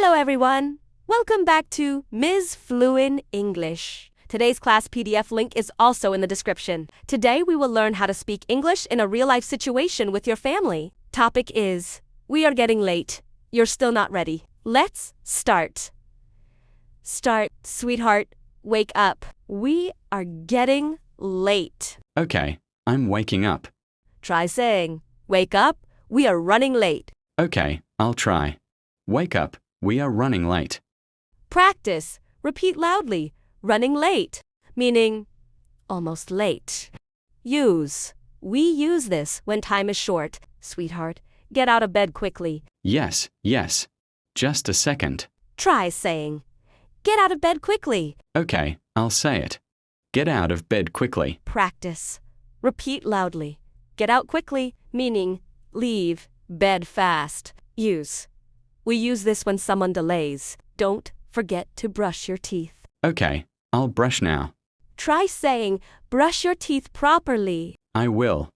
Hello everyone! Welcome back to Ms Fluent English. Today's class PDF link is also in the description. Today we will learn how to speak English in a real-life situation with your family. Topic is, we are getting late. You're still not ready. Let's start. Start, sweetheart, wake up. We are getting late. Okay, I'm waking up. Try saying, wake up, we are running late. Okay, I'll try. Wake up, we are running late. Practice. Repeat loudly. Running late, meaning almost late. Use. We use this when time is short. Sweetheart, get out of bed quickly. Yes. Just a second. Try saying, get out of bed quickly. Okay, I'll say it. Get out of bed quickly. Practice. Repeat loudly. Get out quickly, meaning leave bed fast. Use. We use this when someone delays. Don't forget to brush your teeth. Okay, I'll brush now. Try saying, brush your teeth properly. I will.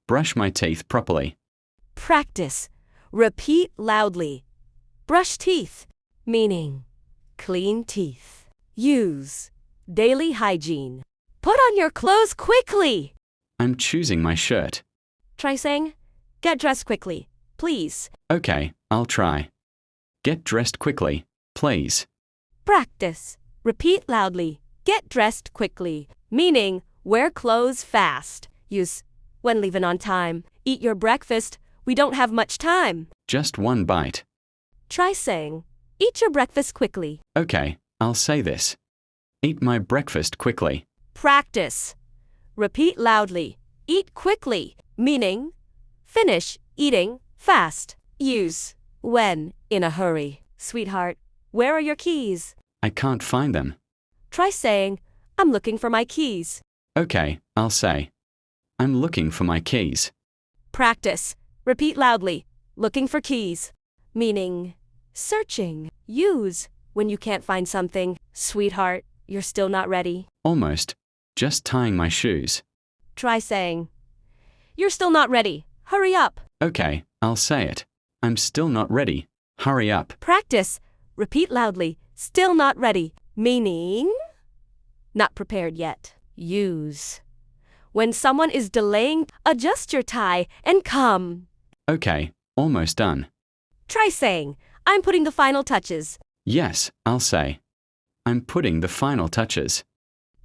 Brush my teeth properly. Practice. Repeat loudly. Brush teeth, meaning clean teeth. Use. Daily hygiene. Put on your clothes quickly. I'm choosing my shirt. Try saying, get dressed quickly, please. Okay, I'll try. Get dressed quickly, please. Practice. Repeat loudly. Get dressed quickly, meaning wear clothes fast. Use when leaving on time. Eat your breakfast. We don't have much time. Just one bite. Try saying, eat your breakfast quickly. Okay, I'll say this. Eat my breakfast quickly. Practice. Repeat loudly. Eat quickly, meaning finish eating fast. Use when in a hurry. Sweetheart, where are your keys? I can't find them. Try saying, I'm looking for my keys. Okay, I'll say. I'm looking for my keys. Practice. Repeat loudly. Looking for keys, meaning searching. Use when you can't find something. Sweetheart, you're still not ready. Almost. Just tying my shoes. Try saying, you're still not ready. Hurry up. Okay, I'll say it. I'm still not ready. Hurry up. Practice. Repeat loudly. Still not ready, meaning not prepared yet. Use. When someone is delaying, adjust your tie and come. Okay, almost done. Try saying, I'm putting the final touches. Yes, I'll say. I'm putting the final touches.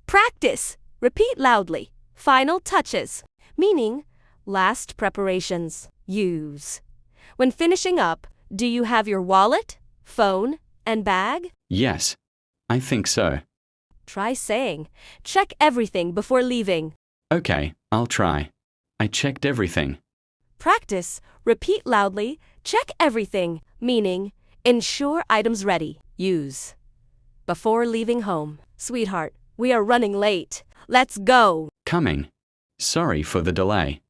Practice. Repeat loudly. Final touches, meaning last preparations. Use. When finishing up, do you have your wallet, phone, and bag? Yes, I think so. Try saying, check everything before leaving. Okay, I'll try. I checked everything. Practice. Repeat loudly. Check everything, meaning ensure items ready. Use. Before leaving home. Sweetheart, we are running late. Let's go. Coming. Sorry for the delay.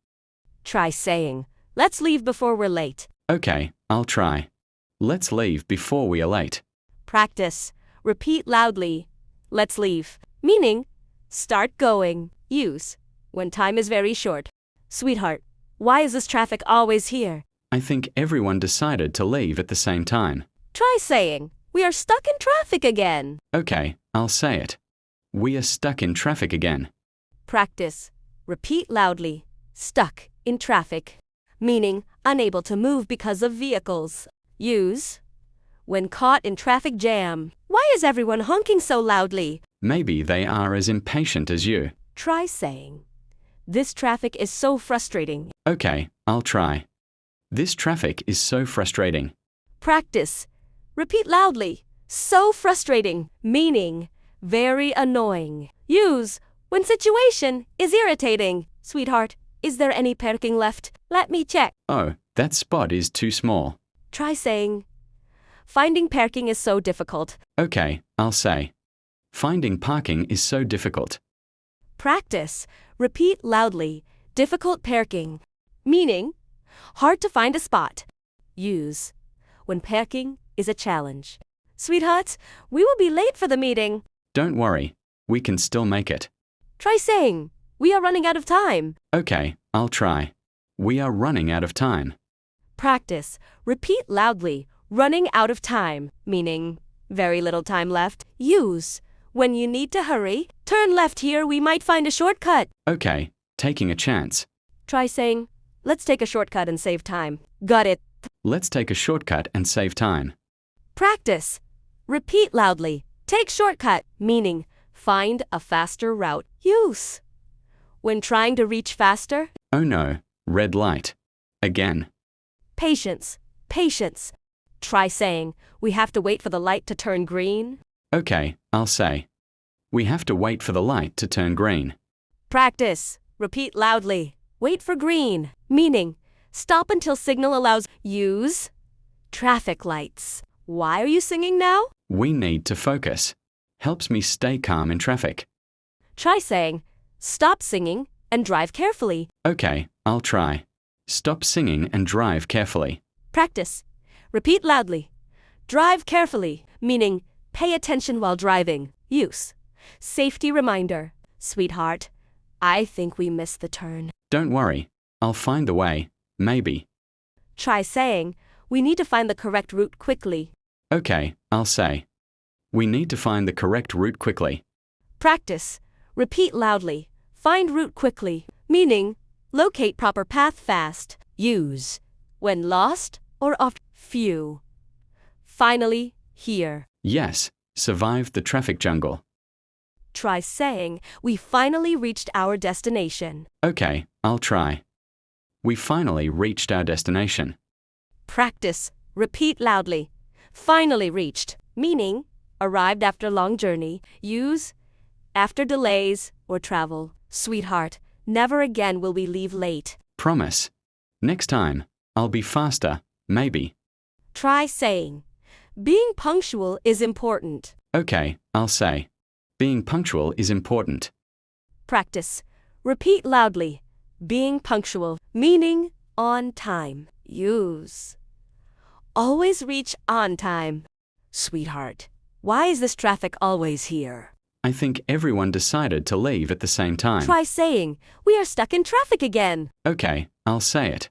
Try saying, let's leave before we're late. Okay, I'll try. Let's leave before we are late. Practice. Repeat loudly. Let's leave, meaning start going. Use when time is very short. Sweetheart, why is this traffic always here? I think everyone decided to leave at the same time. Try saying, we are stuck in traffic again. Okay, I'll say it. We are stuck in traffic again. Practice. Repeat loudly. Stuck in traffic, meaning unable to move because of vehicles. Use when caught in traffic jam. Why is everyone honking so loudly? Maybe they are as impatient as you. Try saying, this traffic is so frustrating. Okay, I'll try. This traffic is so frustrating. Practice. Repeat loudly. So frustrating, meaning very annoying. Use when situation is irritating. Sweetheart, is there any parking left? Let me check. Oh, that spot is too small. Try saying, finding parking is so difficult. Okay, I'll say. Finding parking is so difficult. Practice. Repeat loudly. Difficult parking, meaning hard to find a spot. Use when parking is a challenge. Sweetheart, we will be late for the meeting. Don't worry, we can still make it. Try saying, we are running out of time. Okay, I'll try. We are running out of time. Practice. Repeat loudly. running out of time, meaning very little time left. Use when you need to hurry. Turn left here, we might find a shortcut. Okay, taking a chance. Try saying, let's take a shortcut and save time. Got it. Let's take a shortcut and save time. Practice. Repeat loudly. Take shortcut, meaning find a faster route. Use when trying to reach faster. Oh no, red light. Again. Patience. Patience. Try saying, we have to wait for the light to turn green. Okay, I'll say. We have to wait for the light to turn green. Practice. Repeat loudly. Wait for green, meaning stop until signal allows. Use traffic lights. Why are you singing now? We need to focus. Helps me stay calm in traffic. Try saying, stop singing and drive carefully. Okay, I'll try. Stop singing and drive carefully. Practice. Repeat loudly. Drive carefully, meaning pay attention while driving. Use safety reminder. Sweetheart, I think we missed the turn. Don't worry. I'll find the way. Maybe. Try saying, we need to find the correct route quickly. Okay, I'll say. We need to find the correct route quickly. Practice. Repeat loudly. Find route quickly, meaning locate proper path fast. Use when lost or off. Few. Finally, here. Yes, survived the traffic jungle. Try saying, we finally reached our destination. Okay, I'll try. We finally reached our destination. Practice. Repeat loudly. Finally reached, meaning arrived after long journey. Use after delays or travel. Sweetheart, never again will we leave late. Promise. Next time, I'll be faster, maybe. Try saying, being punctual is important. Okay, I'll say. Being punctual is important. Practice. Repeat loudly. Being punctual, meaning on time. Use always reach on time. Sweetheart, why is this traffic always here? I think everyone decided to leave at the same time. Try saying, we are stuck in traffic again. Okay, I'll say it.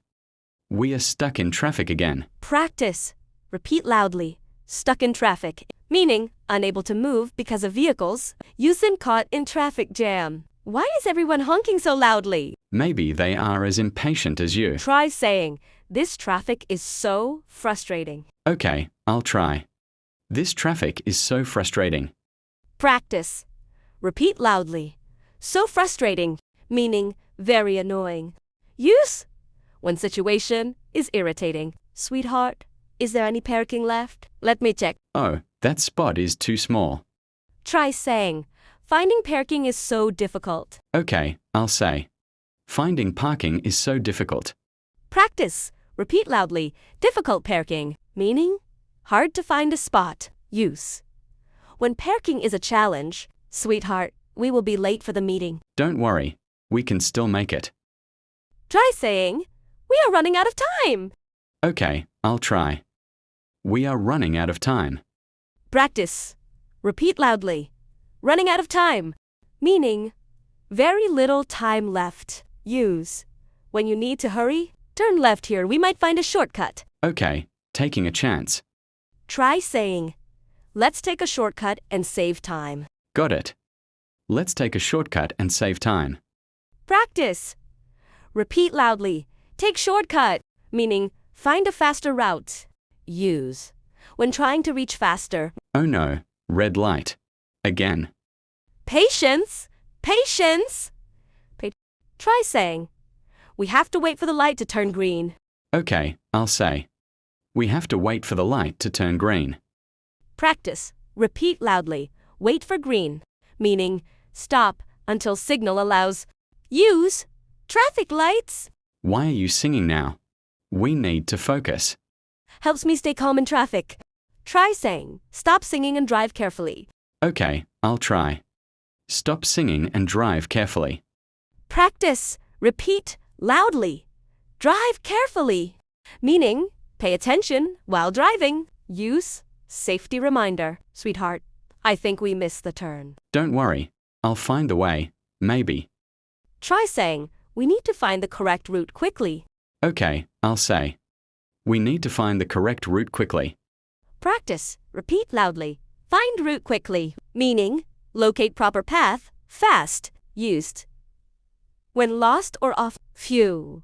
We are stuck in traffic again. Practice. Repeat loudly. Stuck in traffic, meaning unable to move because of vehicles. You've caught in traffic jam. Why is everyone honking so loudly? Maybe they are as impatient as you. Try saying, this traffic is so frustrating. Okay, I'll try. This traffic is so frustrating. Practice. Repeat loudly. So frustrating, meaning very annoying. Use when situation is irritating. Sweetheart, is there any parking left? Let me check. Oh, that spot is too small. Try saying, finding parking is so difficult. Okay, I'll say. Finding parking is so difficult. Practice. Repeat loudly. Difficult parking, meaning hard to find a spot. Use when parking is a challenge. Sweetheart, we will be late for the meeting. Don't worry. We can still make it. Try saying, we are running out of time. Okay, I'll try. We are running out of time. Practice. Repeat loudly. Running out of time, meaning very little time left. Use when you need to hurry. Turn left here, we might find a shortcut. Okay, taking a chance. Try saying, let's take a shortcut and save time. Got it. Let's take a shortcut and save time. Practice. Repeat loudly. Take shortcut, meaning find a faster route. Use when trying to reach faster. Oh no, red light. Again. Patience. Patience. Try saying, we have to wait for the light to turn green. Okay, I'll say. We have to wait for the light to turn green. Practice. Repeat loudly. Wait for green, meaning stop until signal allows. Use traffic lights. Why are you singing now? We need to focus. Helps me stay calm in traffic. Try saying, stop singing and drive carefully. Okay, I'll try. Stop singing and drive carefully. Practice. Repeat loudly. Drive carefully, meaning pay attention while driving. Use safety reminder. Sweetheart, I think we missed the turn. Don't worry. I'll find the way. Maybe. Try saying, we need to find the correct route quickly. Okay, I'll say. We need to find the correct route quickly. Practice. Repeat loudly. Find route quickly, meaning locate proper path, fast, used. When lost or off, phew.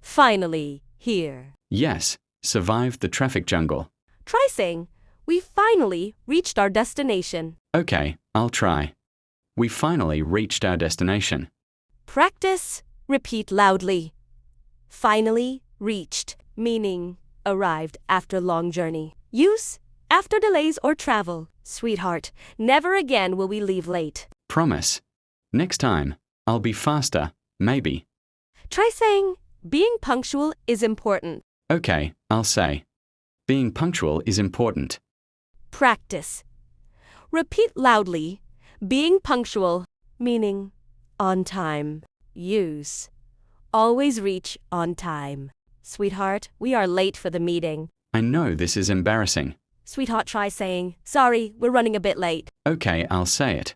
Finally, here. Yes, survived the traffic jungle. Try saying, we finally reached our destination. Okay, I'll try. We finally reached our destination. Practice. Repeat loudly. Finally reached, meaning arrived after long journey. Use after delays or travel. Sweetheart, never again will we leave late. Promise. Next time, I'll be faster, maybe. Try saying, being punctual is important. Okay, I'll say. Being punctual is important. Practice. Repeat loudly. Being punctual, meaning on time. Use. Always reach on time. Sweetheart, we are late for the meeting. I know this is embarrassing. Sweetheart, try saying, sorry, we're running a bit late. Okay, I'll say it.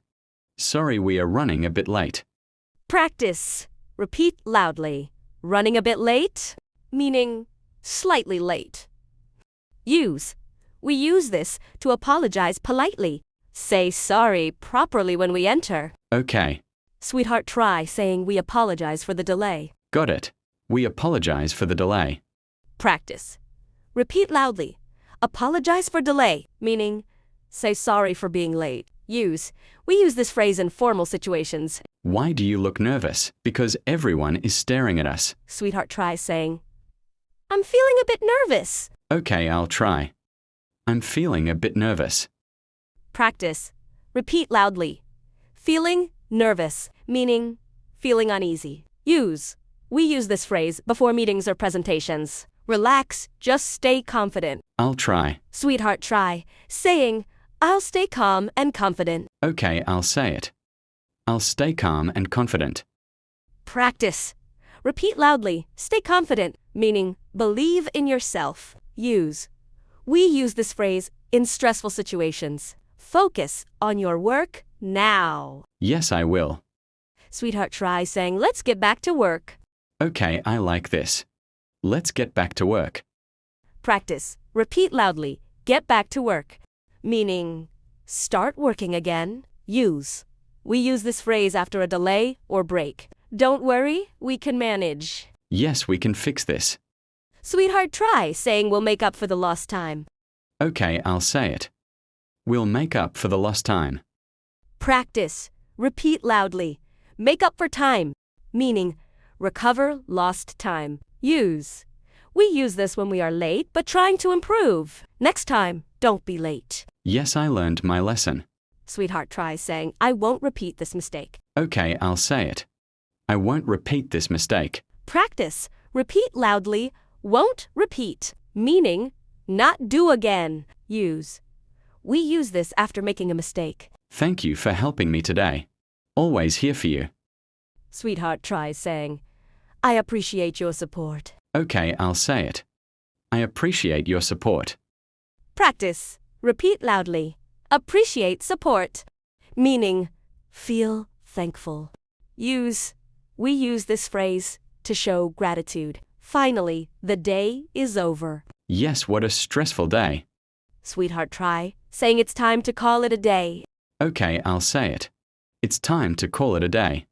Sorry, we are running a bit late. Practice. Repeat loudly. Running a bit late, meaning slightly late. Use. We use this to apologize politely. Say sorry properly when we enter. Okay. Sweetheart, try saying we apologize for the delay. Got it. We apologize for the delay. Practice. Repeat loudly. Apologize for delay, meaning say sorry for being late. Use. We use this phrase in formal situations. Why do you look nervous? Because everyone is staring at us. Sweetheart, try saying, I'm feeling a bit nervous. Okay, I'll try. I'm feeling a bit nervous. Practice. Repeat loudly. Feeling nervous, meaning feeling uneasy. Use. We use this phrase before meetings or presentations. Relax, just stay confident. I'll try. Sweetheart, try saying, I'll stay calm and confident. Okay, I'll say it. I'll stay calm and confident. Practice. Repeat loudly. Stay confident, meaning believe in yourself. Use. We use this phrase in stressful situations. Focus on your work now. Yes, I will. Sweetheart, try saying, let's get back to work. Okay, I like this. Let's get back to work. Practice. Repeat loudly. Get back to work, meaning start working again. Use. We use this phrase after a delay or break. Don't worry, we can manage. Yes, we can fix this. Sweetheart, try saying we'll make up for the lost time. Okay, I'll say it. We'll make up for the lost time. Practice. Repeat loudly. Make up for time, meaning recover lost time. Use. We use this when we are late but trying to improve. Next time, don't be late. Yes, I learned my lesson. Sweetheart, try saying, I won't repeat this mistake. Okay, I'll say it. I won't repeat this mistake. Practice. Repeat loudly. Won't repeat, meaning not do again. Use. We use this after making a mistake. Thank you for helping me today. Always here for you. Sweetheart, try saying, I appreciate your support. Okay, I'll say it. I appreciate your support. Practice. Repeat loudly. Appreciate support, meaning feel thankful. Use. We use this phrase to show gratitude. Finally, the day is over. Yes, what a stressful day. Sweetheart, try saying it's time to call it a day. Okay, I'll say it. It's time to call it a day.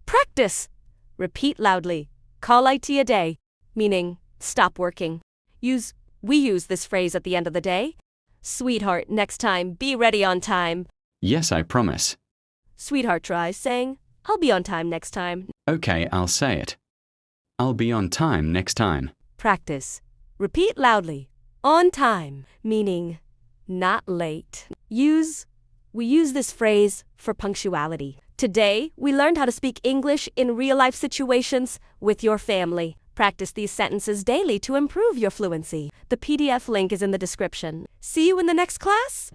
Practice. Repeat loudly. Call IT a day, meaning stop working. We use this phrase at the end of the day. Sweetheart, next time, be ready on time. Yes, I promise. Sweetheart, try saying, I'll be on time next time. Okay, I'll say it. I'll be on time next time. Practice. Repeat loudly. On time, meaning not late. We use this phrase for punctuality. Today, we learned how to speak English in real-life situations with your family. Practice these sentences daily to improve your fluency. The PDF link is in the description. See you in the next class.